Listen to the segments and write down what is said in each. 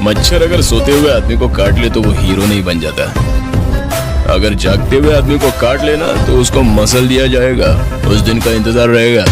मच्छर अगर सोते हुए आदमी को काट ले तो वो हीरो नहीं बन जाता। अगर जागते हुए आदमी को काट लेना तो उसको मसल दिया जाएगा, उस दिन का इंतजार रहेगा।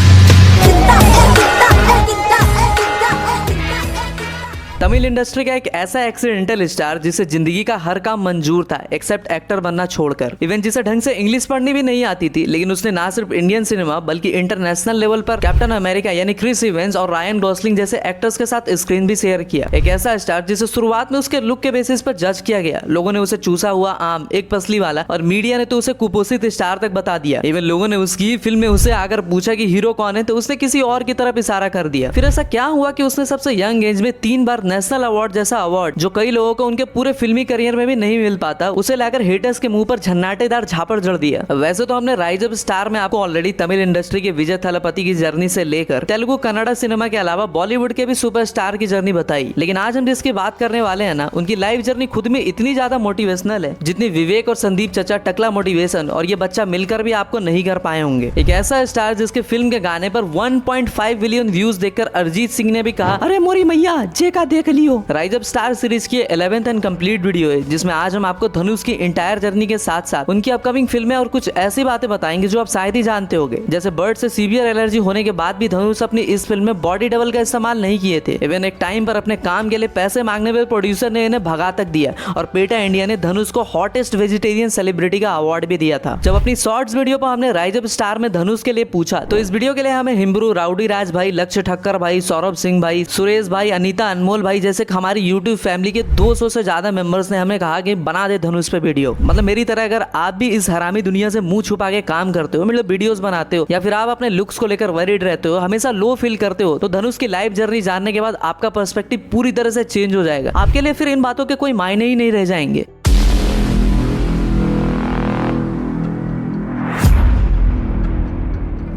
तमिल इंडस्ट्री का एक ऐसा एक्सीडेंटल स्टार जिसे जिंदगी का हर काम मंजूर था एक्सेप्ट एक्टर बनना छोड़कर, इवन जिसे ढंग से इंग्लिश पढ़नी भी नहीं आती थी, लेकिन उसने ना सिर्फ इंडियन सिनेमा बल्कि इंटरनेशनल लेवल पर कैप्टन अमेरिका यानी क्रिस इवेंस और रायन गॉसलिंग जैसे एक्टर्स के साथ स्क्रीन भी शेयर किया। एक ऐसा स्टार जिसे शुरुआत में उसके लुक के बेसिस पर जज किया गया, लोगों ने उसे चूसा हुआ आम, एक पसली वाला, और मीडिया ने तो उसे कुपोषित स्टार तक बता दिया। इवन लोगों ने उसकी फिल्म में उसे आकर पूछा कि हीरो कौन है तो उसने किसी और की तरफ इशारा कर दिया। फिर ऐसा क्या हुआ कि उसने सबसे यंग एज में 3 बार नेशनल अवार्ड जैसा अवार्ड, जो कई लोगों को उनके पूरे फिल्मी करियर में भी नहीं मिल पाता, उसे लाकर हेटर्स के मुंह पर झन्नाटेदार झापड़ जड़ दिया। वैसे तो हमने राइज ऑफ स्टार में आपको ऑलरेडी तमिल इंडस्ट्री के विजय थलपति की जर्नी से लेकर तेलुगु कन्नड़ा सिनेमा के अलावा बॉलीवुड के भी सुपरस्टार की जर्नी बताई, लेकिन आज हम जिसकी बात करने वाले हैं ना, उनकी लाइफ जर्नी खुद में इतनी ज्यादा मोटिवेशनल है जितनी विवेक और संदीप चचा टकला मोटिवेशन और ये बच्चा मिलकर भी आपको नहीं कर पाए होंगे। एक ऐसा स्टार जिसके फिल्म के गाने पर 1.5 बिलियन व्यूज देखकर अरिजीत सिंह ने भी कहा, अरे मोरी मैया जे का देख लियो। राइज ऑफ स्टार सीरीज की 11th एंड कंप्लीट वीडियो है जिसमें आज हम आपको धनुष की इंटायर जर्नी के साथ साथ उनकी अपकमिंग फिल्में और कुछ ऐसी बातें बताएंगे जो आप शायद ही जानते होंगे। जैसे बर्ड से सीवियर एलर्जी होने के बाद भी धनुष अपनी इस फिल्म में बॉडी डबल का इस्तेमाल नहीं किए थे। इवन एक टाइम पर अपने काम के लिए पैसे मांगने पर प्रोड्यूसर ने इन्हें भगा तक दिया और पेटा इंडिया ने धनुष को हॉटेस्ट वेजिटेरियन सेलिब्रिटी का अवार्ड भी दिया था। जब अपनी शॉर्ट्स वीडियो पर हमने राइज ऑफ स्टार में धनुष के लिए पूछा तो इस वीडियो के लिए हमें हिम्ब्रू, राउडी राज भाई, लक्ष्य ठक्कर भाई, सौरभ सिंह भाई, सुरेश भाई, अनीता अनमोल भाई जैसे हमारी यूट्यूब फैमिली के 200 से ज्यादा मेंबर्स ने हमें कहा कि बना दे धनुष पे वीडियो। मतलब मेरी तरह अगर आप भी इस हरामी दुनिया से मुंह छुपा के काम करते हो, मतलब वीडियोस बनाते हो, या फिर आप अपने लुक्स को लेकर वरीड रहते हो, हमेशा लो फील करते हो, तो धनुष की लाइफ जर्नी जानने के बाद आपका पर्सपेक्टिव पूरी तरह से चेंज हो जाएगा। आपके लिए फिर इन बातों के कोई मायने ही नहीं रह जाएंगे।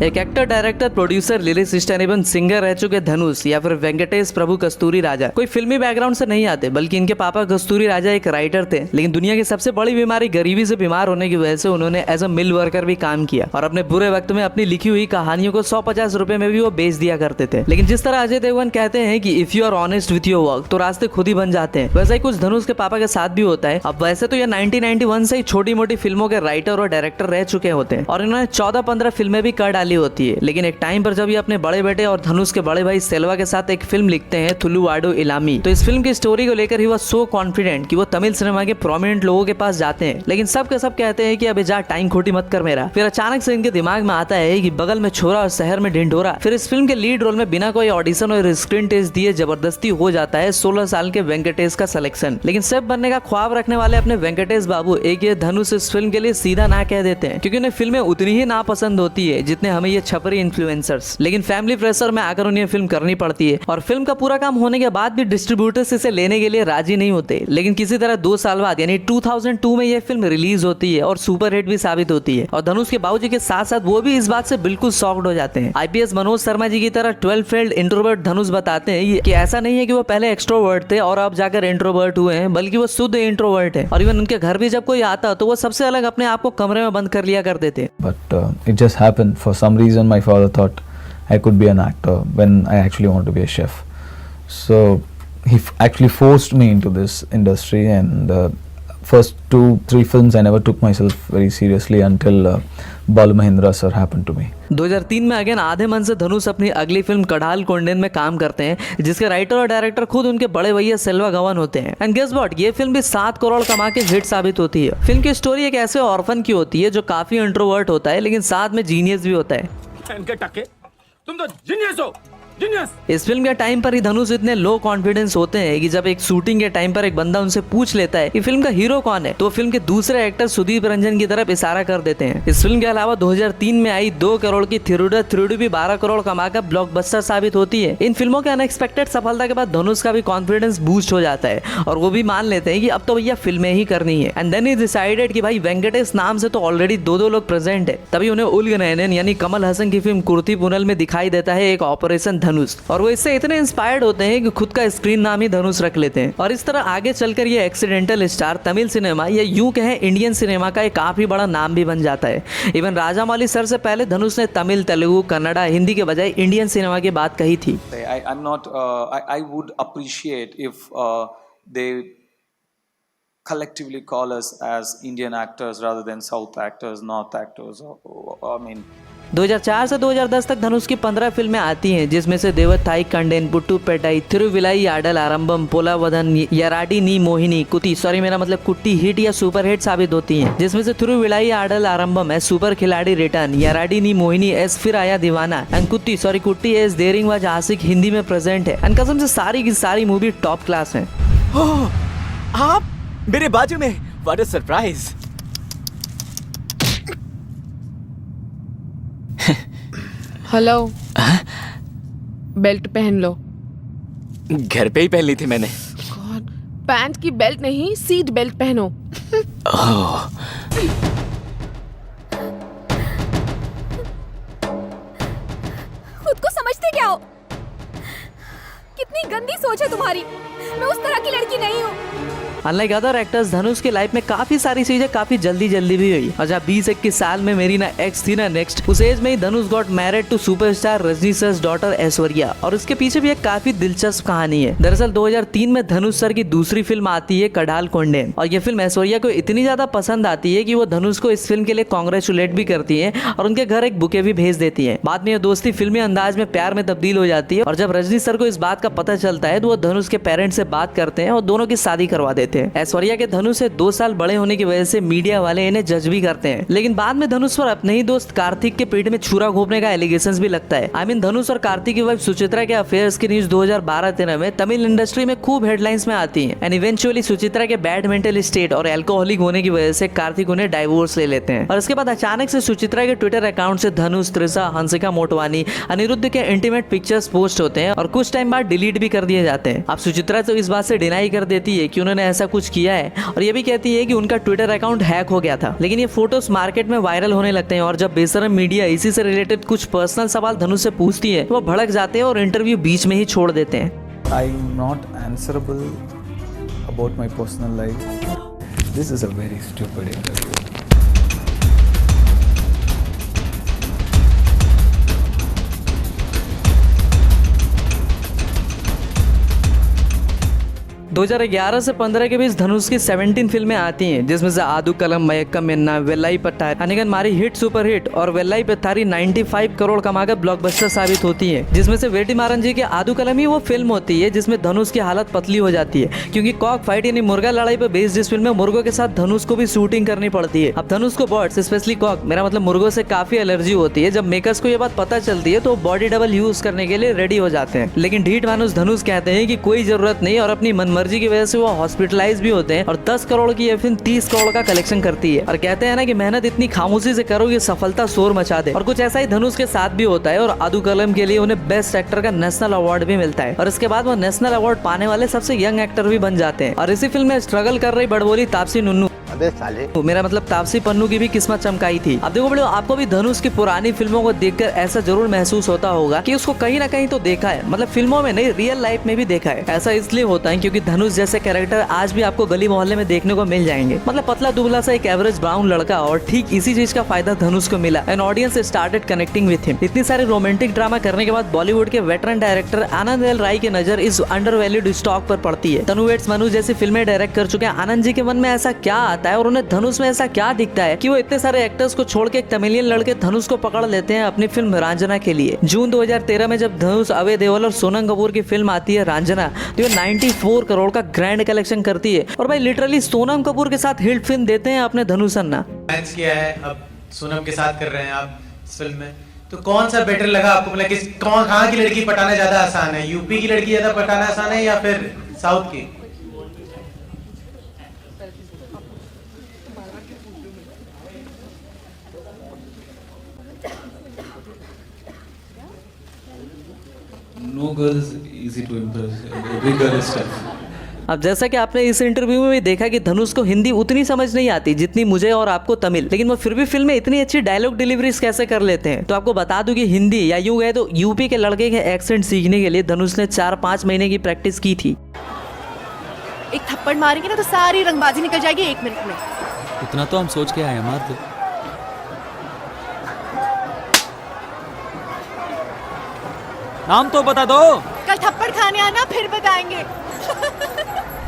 एक एक्टर, डायरेक्टर, प्रोड्यूसर, लिरिसिस्ट एवं सिंगर रह चुके धनुष या फिर वेंकटेश प्रभु कस्तूरी राजा कोई फिल्मी बैकग्राउंड से नहीं आते, बल्कि इनके पापा कस्तूरी राजा एक राइटर थे, लेकिन दुनिया की सबसे बड़ी बीमारी गरीबी से बीमार होने की वजह से उन्होंने एज अ मिल वर्कर भी काम किया और अपने बुरे वक्त में अपनी लिखी हुई कहानियों को 150 रुपए में भी वो बेच दिया करते थे। लेकिन जिस तरह अजय देवगन कहते हैं कि if you are honest with your work तो रास्ते खुद ही बन जाते हैं, वैसा ही कुछ धनुष के पापा के साथ भी होता है। अब वैसे तो ये 1991 से ही छोटी मोटी फिल्मों के राइटर और डायरेक्टर रह चुके होते हैं और इन्होंने 14-15 फिल्में भी कर डाली होती है, लेकिन एक टाइम पर जब ये अपने बड़े बेटे और धनुष के बड़े भाई सेल्वा के साथ एक फिल्म लिखते हैं थुलुवाडु इलामी, तो इस फिल्म की स्टोरी को लेकर ही वो सो कॉन्फिडेंट कि वो तमिल सिनेमा के प्रोमिनेंट लोगों के पास जाते हैं, लेकिन सब के सब कहते हैं कि अबे जा टाइम खोटी मत कर मेरा। फिर अचानक से इनके दिमाग में आता है कि बगल में छोरा और शहर में ढिंढोरा। फिर इस फिल्म के लीड रोल में बिना कोई ऑडिशन और स्क्रीन टेस्ट दिए जबरदस्ती हो जाता है 16 साल के वेंकटेश का सिलेक्शन। लेकिन सेफ बनने का ख्वाब रखने वाले अपने वेंकटेश बाबू एक ये धनुष इस फिल्म के लिए सीधा ना कह देते हैं, क्योंकि उन्हें फिल्में उतनी ही ना पसंद होती है जितने हमें ये छपरी इन्फ्लुएंसर्स। लेकिन फैमिली प्रेशर में आकर उन्हें फिल्म करनी पड़ती है और फिल्म का पूरा काम होने के बाद भी डिस्ट्रीब्यूटर्स इसे लेने के लिए राजी नहीं होते। लेकिन किसी तरह 2 साल बाद यानी 2002 में यह फिल्म रिलीज होती है और सुपर हिट भी साबित होती है और धनुष के बाबूजी के साथ साथ वो भी इस बात से बिल्कुल शॉक्ड हो जाते हैं। आईपीएस मनोज शर्मा जी की तरह 12 फेल्ड इंट्रोवर्ट धनुष बताते हैं कि ऐसा नहीं है कि वो पहले एक्सट्रोवर्ट थे और अब जाकर इंट्रोवर्ट हुए हैं, बल्कि वो शुद्ध इंट्रोवर्ट है और इवन उनके घर भी जब कोई आता तो वो सबसे अलग अपने आप को कमरे में बंद कर लिया करते थे। But it just happened. For some reason, my father thought I could be an actor when I actually wanted to be a chef. So he actually forced me into this industry, and first 2-3 films I never took myself very seriously until Balu Mahendra sir happened to me. 2003 में again आधे मन से धनुष अपनी अगली film कढ़ाल कोंडेन में काम करते हैं, जिसके राइटर और डायरेक्टर खुद उनके बड़े भैया सेल्वा गवन होते हैं। एंड गेस व्हाट, ये फिल्म भी 7 करोड़ कमा के हिट साबित होती है। फिल्म की स्टोरी एक ऐसे ऑर्फन की होती है जो काफी इंट्रोवर्ट होता है लेकिन साथ में जीनियस भी होता है। तुम तो जीनियस हो, जीनियस। इस फिल्म के टाइम पर ही धनुष इतने लो कॉन्फिडेंस होते हैं कि जब एक शूटिंग के टाइम पर एक बंदा उनसे पूछ लेता है कि फिल्म का हीरो कौन है, तो फिल्म के दूसरे एक्टर सुदीप रंजन की तरफ इशारा कर देते हैं। इस फिल्म के अलावा 2003 में आई 2 करोड़ की थिरुडा थ्रिडी भी 12 करोड़ कमाकर ब्लॉकबस्टर साबित होती है। इन फिल्मों के अनएक्सपेक्टेड सफलता के बाद धनुष का भी कॉन्फिडेंस बूस्ट हो जाता है और वो भी मान लेते हैं कि अब तो भैया फिल्में ही करनी है। एंड देन ही डिसाइडेड कि भाई वेंकटेश नाम से तो ऑलरेडी 2 लोग प्रेजेंट है। तभी उन्हें उलगनयन यानी कमल हसन की फिल्म कुर्ती पुनल में दिखाई देता है एक ऑपरेशन धनुष, और वो इससे इतने इंस्पायर्ड होते हैं कि खुद का स्क्रीन नाम ही धनुष रख लेते हैं। और इस तरह आगे चलकर ये एक्सीडेंटल स्टार तमिल सिनेमा या यूं कहें इंडियन सिनेमा का एक काफी बड़ा नाम भी बन जाता है। इवन राजामौली सर से पहले धनुष ने तमिल, तेलुगु, कन्नड़ा, हिंदी के बजाय इंडियन सिनेमा की बात कही थी। I would appreciate if they collectively call us as Indian actors rather than South actors, North actors. I mean, 2004 से 2010 तक धनुष की 15 फिल्में आती हैं, जिसमें से देवथाई कंडेन, पुट्टू पेटाई, थिरुविलाई आडल आरंभम, पोलावधन, याराडी नी मोहिनी, कुट्टी हिट या सुपर हिट साबित होती हैं, जिसमें से थिरुविलाई आडल आरंभम है सुपर खिलाड़ी रिटर्न, याराडी नी मोहिनी एस फिर आया दीवाना एंड कुट्टी एस देरिंग वाज आशिक हिंदी में प्रेजेंट है एंड कसम से सारी की सारी मूवी टॉप क्लास है। आप मेरे बाजू में, what a surprise. Hello, belt पहन लो। घर पे ही पहन ली थी मैंने। गॉड, पैंट की बेल्ट नहीं, सीट बेल्ट पहनो। ओह, खुद को समझते क्या हो? कितनी गंदी सोच है तुम्हारी। मैं उस तरह की लड़की नहीं हूँ। अनलाइक अदर एक्टर्स, धनुष की लाइफ में काफी सारी चीजें काफी जल्दी भी हुई। और जब 20-21 साल में मेरी ना एक्स थी ना नेक्स्ट, उस एज में ही Dhanush got married to superstar Rajini sir daughter Aishwarya. और उसके पीछे भी एक काफी दिलचस्प कहानी है। दरअसल 2003 में धनुष सर की दूसरी फिल्म आती है कडाल कोंडेन, और ये फिल्म ऐश्वर्या को इतनी ज्यादा पसंद आती है कि वो धनुष को इस फिल्म के लिए कॉन्ग्रेचुलेट भी करती है और उनके घर एक बुके भी भेज देती है। बाद में ये दोस्ती फिल्मी अंदाज में प्यार में तब्दील हो जाती है। और जब रजनी सर को इस बात का पता चलता है तो वो धनुष के पेरेंट्स से बात करते हैं और दोनों की शादी करवा देते हैं। ऐश्वर्या के धनुष से 2 साल बड़े होने की वजह से मीडिया वाले इन्हें जज भी करते हैं, लेकिन बाद में धनुष पर अपने ही दोस्त कार्तिक के पेट में छुरा घोंपने का एलिगेशंस भी लगता है। आई मीन धनुष और कार्तिक की वाइफ सुचित्रा के अफेयर्स की न्यूज 2012-13 में तमिल इंडस्ट्री में खूब हेडलाइंस में आती है एंड इवेंचुअली सुचित्रा के बैड मेंटल स्टेट और एल्कोहलिक होने की वजह से कार्तिक उन्हें डाइवोर्स ले लेते हैं। और इसके बाद अचानक से सुचित्रा के ट्विटर अकाउंट से धनुष, त्रिशा, हंसिका मोटवानी, अनिरुद्ध के इंटीमेट पिक्चर्स पोस्ट होते हैं और कुछ टाइम बाद डिलीट भी कर दिए जाते हैं। अब सुचित्रा तो इस बात से डिनाई कर देती है कि उन्होंने ऐसा कुछ किया है और ये भी कहती है कि उनका ट्विटर अकाउंट हैक हो गया था, लेकिन ये फोटोज मार्केट में वायरल होने लगते हैं। और जब बेशरम मीडिया इसी से रिलेटेड कुछ पर्सनल सवाल धनुष से पूछती है तो वो भड़क जाते हैं और इंटरव्यू बीच में ही छोड़ देते हैं। I am not answerable about my personal life. This is a very stupid interview. 2011 से 15 के बीच धनुष की 17 फिल्में आती हैं, जिसमें से आदू कलम, मयक्कम मिन्ना, वेल्लाई पट्टारी, अनिगन मारी हिट सुपर हिट और वेल्लाई पट्टारी 95 करोड़ कमाकर ब्लॉकबस्टर साबित होती है। जिसमें से वेटी मारन जी के आदू कलम ही वो फिल्म होती है जिसमें धनुष की हालत पतली हो जाती है, क्योंकि कॉक फाइट यानी मुर्गा लड़ाई पर बेस्ड इस फिल्म में मुर्गों के साथ धनुष को भी शूटिंग करनी पड़ती है। अब धनुष को बर्ड्स, स्पेशली कॉक, मेरा मतलब मुर्गों से काफी एलर्जी होती है। जब मेकर्स को ये बात पता चलती है तो बॉडी डबल यूज करने के लिए रेडी हो जाते हैं, लेकिन ढीठ मानुस धनुष कहते हैं कि कोई जरूरत नहीं और अपनी मनमर्जी की वजह से वो हॉस्पिटलाइज भी होते हैं। और 10 करोड़ की ये फिल्म 30 करोड़ का कलेक्शन करती है। और कहते हैं ना कि मेहनत इतनी खामोशी से करो कि सफलता शोर मचा दे। और कुछ ऐसा ही धनुष के साथ भी होता है और आदू कलम के लिए उन्हें बेस्ट एक्टर का नेशनल अवार्ड भी मिलता है और इसके बाद वो नेशनल अवार्ड पाने वाले सबसे यंग एक्टर भी बन जाते हैं। और इसी फिल्म में स्ट्रगल कर रही बड़बोली तापसी नुन्नू, मेरा मतलब तापसी पन्नू की भी किस्मत चमकाई थी। अब देखो बड़े, आपको भी धनुष की पुरानी फिल्मों को देखकर ऐसा जरूर महसूस होता होगा कि उसको कहीं ना कहीं तो देखा है, मतलब फिल्मों में नहीं रियल लाइफ में भी देखा है। ऐसा इसलिए होता है क्योंकि धनुष जैसे कैरेक्टर आज भी आपको गली मोहल्ले में देखने को मिल जाएंगे। मतलब पतला दुबला सा एक एवरेज ब्राउन लड़का, और ठीक इसी चीज का फायदा धनुष को मिला and audience started connecting with him. इतनी सारी रोमांटिक ड्रामा करने के बाद बॉलीवुड के वेटरन डायरेक्टर आनंद एल राय की नजर इस अंडरवैल्यूड स्टॉक पर पड़ती है। तनु वेट्स मनु जैसी फिल्में डायरेक्ट कर चुके हैं। आनंद जी के मन में ऐसा क्या आता है और उन्हें धनुष में ऐसा क्या दिखता है कि वो इतने सारे एक्टर्स को छोड़ के एक तमिलियन लड़के धनुष को पकड़ लेते हैं अपनी फिल्म रांझना के लिए। जून 2013 में जब धनुष, अभय देओल और सोनम कपूर की फिल्म आती है रांझना, तो ये 94 करोड़ का ग्रैंड कलेक्शन करती है। और भाई लिटरली सोनम कपूर के साथ हिट फिल्म देते हैं अपने धनुष अन्ना। मैच किया है, अब सोनम के साथ कर रहे हैं आप इस फिल्म में, तो कौन सा बेटर लगा आपको? मतलब किस कहाँ की लड़की पटाना ज्यादा आसान है? यूपी की लड़की ज्यादा पटाना आसान है या फिर साउथ की? No girl is easy to impress. Every girl is tough. अब जैसा कि आपने इस इंटरव्यू में भी देखा कि धनुष को हिंदी उतनी समझ नहीं आती जितनी मुझे और आपको तमिल, लेकिन वो फिर भी फिल्म में इतनी अच्छी डायलॉग डिलीवरीज कैसे कर लेते हैं। तो आपको बता दूं कि हिंदी या यूं गए तो यूपी के लड़के के एक्सेंट सीखने के लिए धनुष ने 4-5 महीने की प्रैक्टिस की थी। एक थप्पड़ मारेंगे ना तो सारी रंगबाजी निकल जाएगी 1 मिनट में। इतना तो हम सोच के आए, मार दो। नाम तो बता दो। कल थप्पड़ खाने आना, फिर बताएंगे।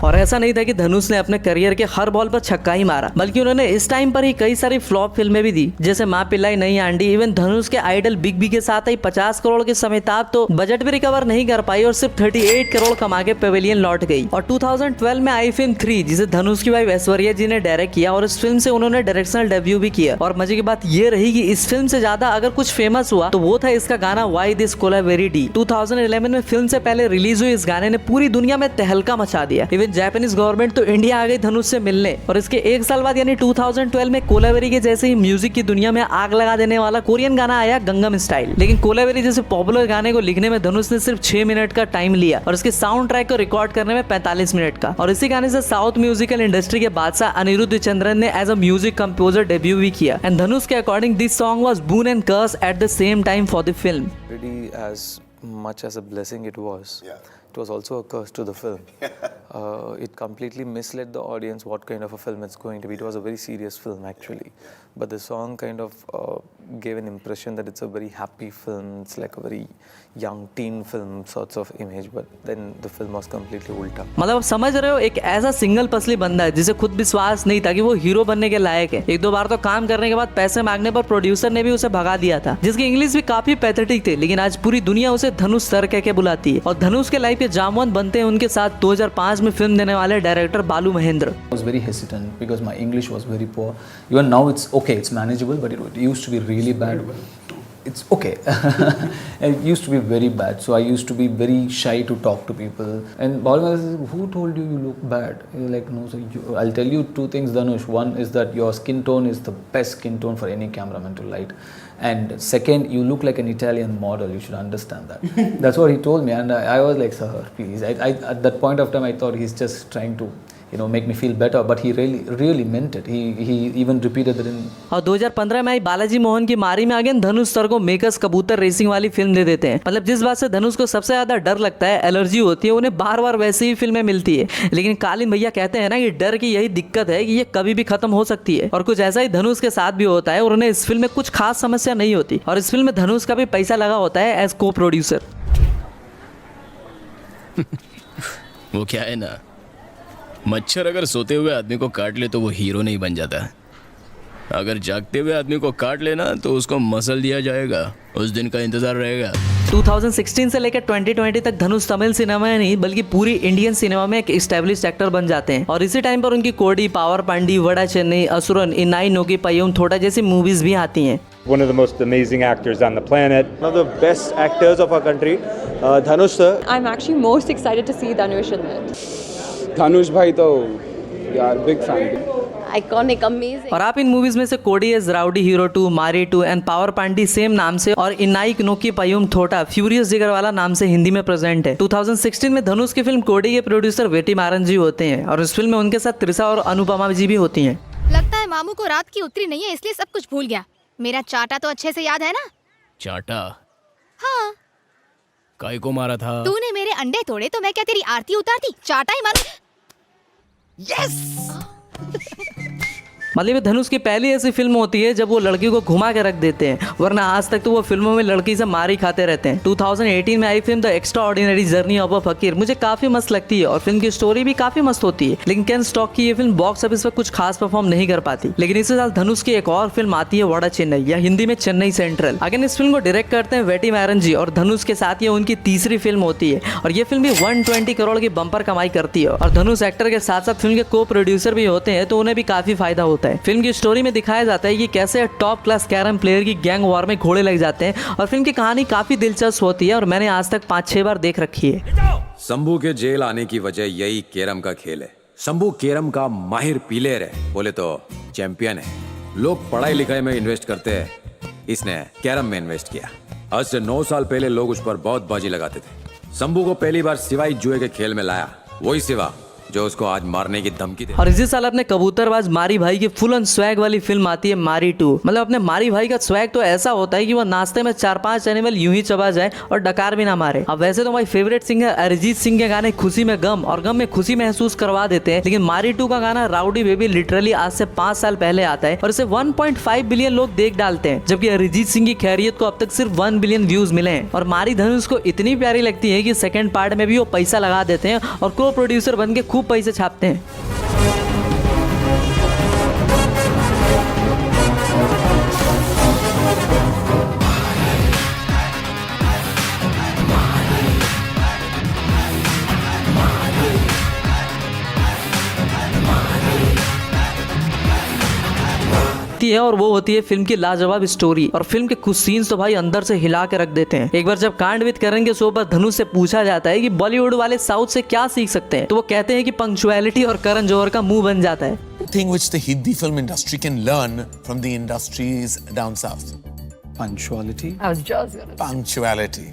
और ऐसा नहीं था कि धनुष ने अपने करियर के हर बॉल पर छक्का ही मारा, बल्कि उन्होंने इस टाइम पर ही कई सारी फ्लॉप फिल्में भी दी, जैसे माँ पिल्लाई नहीं आंडी। इवन धनुष के आइडल बिग बी के साथ ही 50 करोड़ के समेताब तो बजट भी रिकवर नहीं कर पाई और सिर्फ 38 करोड़ कमा के पेविलियन लौट गई। और 2012 में आई फिल्म 3, जिसे धनुष की वाइफ ऐश्वर्या जी ने डायरेक्ट किया, और इस फिल्म से उन्होंने डायरेक्शनल डेब्यू भी किया। और मजे की बात ये रही कि इस फिल्म से ज्यादा अगर कुछ फेमस हुआ तो वो था इसका गाना व्हाई दिस कोलावेरी। 2011 में फिल्म से पहले रिलीज हुई इस गाने ने पूरी दुनिया में तहलका मचा दिया। इवन जापानीज गवर्नमेंट तो इंडिया आ गई धनुष से मिलने, और इसके एक साल बाद यानी 2012 में कोलावेरी के जैसे ही म्यूजिक की दुनिया में आग लगा देने वाला कोरियन गाना आया गंगम स्टाइल। लेकिन कोलावेरी जैसे पॉपुलर गाने को लिखने में धनुष ने सिर्फ 6 मिनट का टाइम लिया और इसके साउंड ट्रैक को रिकॉर्ड करने में 45 मिनट का। और इसी गाने से साउथ म्यूजिकल इंडस्ट्री के बादशाह अनिरुद्ध चंद्रन ने as a music composer debut भी किया। एंड धनुष के according this song was boon and curse at the same time for the film. Really, as much as a blessing it was also a curse to the film. It completely misled the audience what kind of a film it's going to be. It was a very serious film actually, but the song kind of gave an impression that it's a very happy film. It's like a very young teen film sorts of image, but then the film was completely ulta. मतलब आप समझ रहे हो, एक ऐसा single पसली बंदा है जिसे खुद विश्वास नहीं था कि वो हीरो बनने के लायक है। एक दो बार तो काम करने के बाद पैसे मांगने पर प्रोड्यूसर ने भी उसे भगा दिया था, जिसकी इंग्लिश भी काफी पैथेटिक थी, लेकिन आज पूरी दुनिया उसे धनुष सर कह के बुलाती है। और धनुष के लाइफ के जामवंत बनते हैं उनके साथ 2005 में फिल्म देने वाले डायरेक्टर बालू Mahendra. I was very hesitant because my English was very poor. Even now it's okay, it's manageable, but it used to be really bad. It's okay. It used to be very bad, so I used to be very shy to talk to people. And Balu says, "Who told you you look bad?" You're like, "No, sir. I'll tell you two things, Dhanush. One is that your skin tone is the best skin tone for any cameraman to light. And second, you look like an Italian model. You should understand that." That's what he told me, and I was like, "Sir, please." I at that point of time, I thought he's just trying to, make me feel better, but he really meant it. He even repeated that in. और 2015 में आई बालाजी मोहन की मारी में again धनुष sir को makers कबूतर racing वाली film दे देते हैं। मतलब जिस बात से धनुष को सबसे ज्यादा डर लगता है, एलर्जी होती है, उन्हें बार बार वैसी ही फिल्में मिलती है। लेकिन कालीन भैया कहते हैं ना कि डर की यही दिक्कत है कि ये कभी भी खत्म हो सकती है, और कुछ ऐसा ही धनुष के साथ भी होता है। और उन्हें इस फिल्म में कुछ खास समस्या नहीं होती, और इस फिल्म में धनुष का भी पैसा लगा होता है एज को प्रोड्यूसर। वो क्या है ना, मच्छर अगर सोते हुए आदमी को काट ले तो वो हीरो नहीं बन जाता। अगर जागते हुए आदमी को काट लेना तो उसको मसल दिया जाएगा, उस दिन का इंतजार रहेगा। 2016 से लेकर 2020 तक धनुष तमिल सिनेमा में नहीं बल्कि पूरी इंडियन सिनेमा में एक एस्टेब्लिश्ड एक्टर बन जाते हैं। और इसी टाइम पर उनकी कोडी, पावर पांडी, वड़ा चेन्नई, असुरन, इनाई नोकी पय्यम थोड़ा जैसी मूवीज भी आती हैं। One of the most amazing actors on the planet. One of the best actors of our country, Dhanush sir. I'm actually most excited to see Dhanush in it. Dhanush bhai to yaar big fan. Iconic, amazing. और आप इन movies में से कोडी is rowdy hero 2, मारी 2 and power Pandi same नाम से, और Inai Noki पय्युम Thotta furious जिगर वाला नाम से हिंदी में प्रेजेंट है। 2016 में धनुष की फिल्म कोडी के प्रोड्यूसर वेटी मारन जी होते हैं, और इस फिल्म में उनके साथ त्रिशा और अनुपमा जी भी होती हैं। लगता है मामू को रात की उतरी नहीं है, इसलिए सब कुछ भूल गया। मेरा चाटा तो अच्छे से याद है ना? चाटा? हाँ। काय को मारा था? तूने मेरे अंडे तोड़े तो मैं क्या तेरी आरती उतारती? चाटा ही मारू। यस। मतलब धनुष की पहली ऐसी फिल्म होती है जब वो लड़की को घुमा के रख देते हैं, वरना आज तक तो वो फिल्मों में लड़की से मार ही खाते रहते हैं। 2018 में आई film the extraordinary journey of a fakir मुझे काफी मस्त लगती है, और फिल्म की स्टोरी भी काफी मस्त होती है। लेकिन केन स्टॉक की ये फिल्म बॉक्स ऑफिस पर कुछ खास परफॉर्म नहीं कर पाती। लेकिन इसी साल धनुष की एक और फिल्म आती है वड़ा चेन्नई, या हिंदी में चेन्नई सेंट्रल। अगेन इस फिल्म को डायरेक्ट करते हैं वेटी मारन जी, और धनुष के साथ ये उनकी तीसरी फिल्म होती है, और ये फिल्म भी 120 करोड़ की बम्पर कमाई करती है। और धनुष एक्टर के साथ साथ फिल्म के को प्रोड्यूसर भी होते हैं, तो उन्हें भी काफी फायदा होता है। फिल्म की स्टोरी में दिखाया जाता है कि कैसे टॉप क्लास कैरम प्लेयर की गैंग वॉर में घोड़े लग जाते हैं, और फिल्म की कहानी काफी दिलचस्प होती है, और मैंने आज तक 5-6 बार देख रखी है। शंभू के जेल आने की वजह यही कैरम का खेल है। शंभू कैरम का माहिर प्लेयर है, बोले तो चैंपियन है। लोग पढ़ाई लिखाई में इन्वेस्ट करते हैं, इसने कैरम में इन्वेस्ट किया। आज से 9 साल पहले लोग उस पर बहुत बाजी लगाते थे। शंभू को पहली बार सिवाई जुए के खेल में लाया वही सिवा जो उसको आज मारने की धमकी दे। और इसी साल अपने कबूतरबाज मारी भाई की फुल ऑन स्वैग वाली फिल्म आती है मारी 2। मतलब अपने मारी भाई का स्वैग तो ऐसा होता है कि वो नाश्ते में 4-5 एनिमल यूं ही चबा जाए और डकार भी ना मारे। अब वैसे तो my favourite singer Arijit Singh के गाने खुशी में गम और गम में खुशी महसूस करवा देते हैं, लेकिन मारी 2 का गाना राउडी बेबी लिटरली आज से 5 साल पहले आता है और इसे 1.5 बिलियन लोग देख डालते हैं, जबकि अरिजीत सिंह की खैरियत को अब तक सिर्फ 1 बिलियन व्यूज मिले हैं। और मारी धनुष को इतनी प्यारी लगती है कि सेकंड पार्ट में भी वो पैसा लगा देते हैं और को प्रोड्यूसर बन के खूब खूब पैसे छापते हैं। है और वो होती है फिल्म की लाजवाब स्टोरी। और फिल्म के कुछ सीन्स तो भाई अंदर से हिला के रख देते हैं। एक बार जब कांड विद करण के शो पर धनुष से पूछा जाता है कि बॉलीवुड वाले साउथ से क्या सीख सकते हैं, तो वो कहते हैं कि पंक्चुअलिटी और करण जौहर का मुंह बन जाता है। Thing which the Hindi film industry can learn from the industries down south. Punctuality. I was just gonna Punctuality.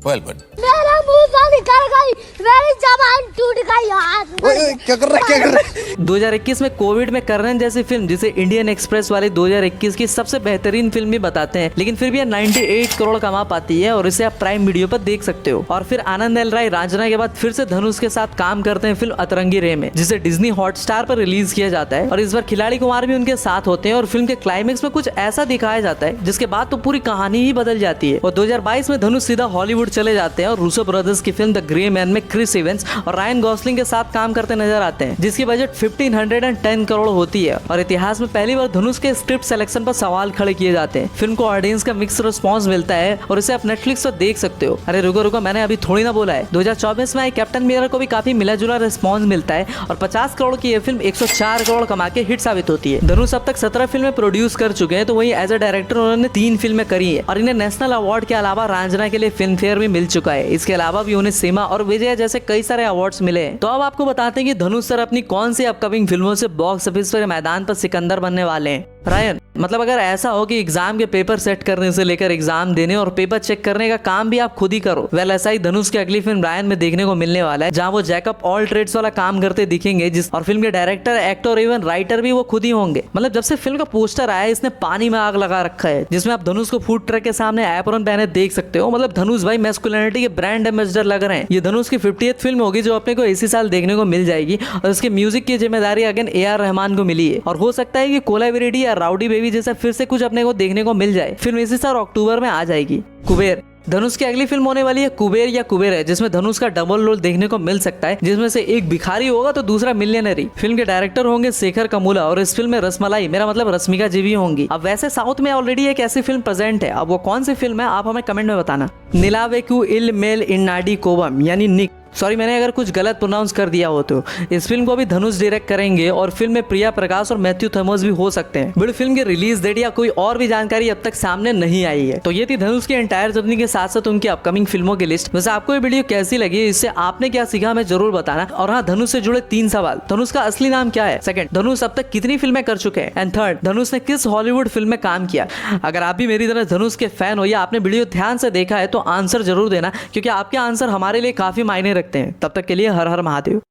Well, but मेरा मुंह से निकल गई, मेरी जबान टूट गई यार। क्या कर रहा है 2021 में कोविड में करण जैसी फिल्म, जिसे इंडियन एक्सप्रेस वाले 2021 की सबसे बेहतरीन फिल्म भी बताते हैं, लेकिन फिर भी ये 98 करोड़ कमा पाती है और इसे आप प्राइम वीडियो पर देख सकते हो। और फिर आनंद एल राय रांझना के बाद फिर से धनुष के साथ काम करते हैं फिल्म अतरंगी रे में, जिसे डिज्नी हॉटस्टार पर रिलीज किया जाता है। और इस बार खिलाड़ी कुमार भी उनके साथ होते हैं और फिल्म के क्लाइमेक्स में कुछ ऐसा दिखाया जाता है जिसके बाद तो पूरी कहानी ही बदल जाती है। और 2022 में धनुष सीधा हॉलीवुड चले जाते हैं और रूसो ब्रदर्स की फिल्म द ग्रे मैन में क्रिस इवेंस और रायन गॉसलिंग के साथ काम करते नजर आते हैं, जिसकी बजट 1510 करोड़ होती है। और इतिहास में पहली बार धनुष के स्क्रिप्ट सिलेक्शन पर सवाल खड़े किए जाते हैं। फिल्म को ऑडियंस का मिक्स रिस्पांस मिलता है और इसे आप नेटफ्लिक्स पर देख सकते हो। अरे रुको रुको, मैंने अभी थोड़ी ना बोला है। 2024 में आई कैप्टन अमेरिका को भी काफी मिला जुला रिस्पॉन्स मिलता है और 50 करोड़ की यह फिल्म 104 करोड़ कमा के हिट साबित होती है। धनुष अब तक 17 फिल्में प्रोड्यूस कर चुके हैं, तो वहीं एज अ डायरेक्टर उन्होंने 3 फिल्में करी है और इन्हें नेशनल अवार्ड के अलावा रांझना के लिए फिल्म फेयर भी मिल चुका है। इसके अलावा भी उन्हें सीमा और विजय जैसे कई सारे अवार्ड्स मिले हैं। तो अब आपको बताते हैं कि धनुष सर अपनी कौन सी अपकमिंग फिल्मों से बॉक्स ऑफिस पर मैदान पर सिकंदर बनने वाले हैं। रायन, मतलब अगर ऐसा हो कि एग्जाम के पेपर सेट करने से लेकर एग्जाम देने और पेपर चेक करने का काम भी आप खुद ही करो, वेल ऐसा ही धनुष की अगली फिल्म रायन में देखने को मिलने वाला है, जहां वो जैकब ऑल ट्रेड्स वाला काम करते दिखेंगे, और फिल्म के डायरेक्टर, एक्टर और इवन राइटर भी वो खुद ही होंगे। मतलब जब से फिल्म का पोस्टर आया इसने पानी में आग लगा रखा है, जिसमें आप धनुष को फूड ट्रक के सामने एप्रॉन पहने देख सकते हो। मतलब धनुष भाई मैस्कुलिनिटी के ब्रांड एम्बेसडर लग रहे हैं। ये धनुष की 50th फिल्म होगी जो अपने को इसी साल देखने को मिल जाएगी और इसके म्यूजिक की जिम्मेदारी अगेन AR रहमान को मिली है। और हो सकता है कि कोलावेरिटी या राउडी बेबी जैसा फिर से कुछ अपने को देखने को मिल जाए। फिल्म इसी साल अक्टूबर में आ जाएगी। कुबेर, धनुष की अगली फिल्म होने वाली है कुबेर या कुबेर है, जिसमें धनुष का डबल रोल देखने को मिल सकता है, जिसमें से एक भिखारी होगा तो दूसरा मिलियनरी। फिल्म के डायरेक्टर होंगे शेखर कमूला और इस फिल्म में रसमलाई, मेरा मतलब रश्मिका जी भी होंगी। अब वैसे साउथ में ऑलरेडी एक ऐसी फिल्म प्रेजेंट है, अब वो कौन सी फिल्म है आप हमें कमेंट में बताना। निलावेकु इल मेल इन्नाडी कोवम यानी निक, सॉरी मैंने अगर कुछ गलत प्रोनाउंस कर दिया हो तो। इस फिल्म को भी धनुष डायरेक्ट करेंगे और फिल्म में प्रिया प्रकाश और मैथ्यू थॉमस भी हो सकते हैं। बट फिल्म की रिलीज डेट या कोई और भी जानकारी अब तक सामने नहीं आई है। तो ये थी धनुष की एंटायर जर्नी के साथ साथ उनकी अपकमिंग फिल्मों की लिस्ट। वैसे आपको ये वीडियो कैसी लगी, इससे आपने क्या सीखा हमें जरूर बताना। और हाँ, धनुष से जुड़े 3 सवाल। धनुष का असली नाम क्या है? सेकंड, धनुष अब तक कितनी फिल्में कर चुके हैं? एंड थर्ड, धनुष ने किस हॉलीवुड फिल्म में काम किया? अगर आप भी मेरी तरह धनुष के फैन हो या आपने वीडियो ध्यान से देखा है तो आंसर जरूर देना, क्योंकि आपके आंसर हमारे लिए काफी मायने रखते हैं। तब तक के लिए हर हर महादेव।